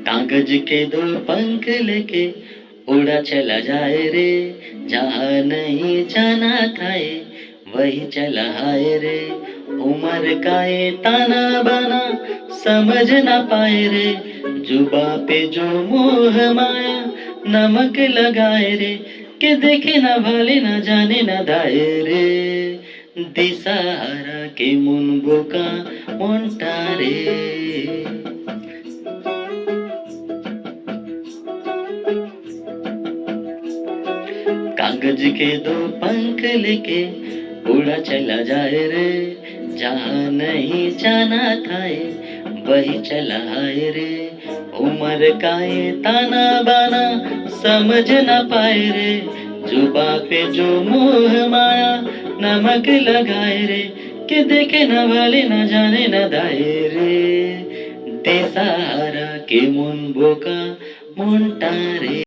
कागज के दो पंख लेके उड़ा चला जाए रे, जहाँ नहीं जाना था ये वही चला आए रे। उम्र का ये ताना बाना समझ ना पाए रे, जुबा पे जो मोह माया नमक लगाए रे, के देखे ना भाले ना जाने ना दाए रे। दिसहारा के मुन बोका मोंटा रे। कागज के दो पंख लेके उड़ा चला जाए रे, जहाँ नहीं जाना था ये वही चला आए रे। उम्र का ये ताना बाना समझ ना पाए रे, जुबा पे जो मोह माया नमक लगाए रे, के देखे ना वाले ना जाने ना दाए रे। दे सहारा के मुन बोका मोंटा रे।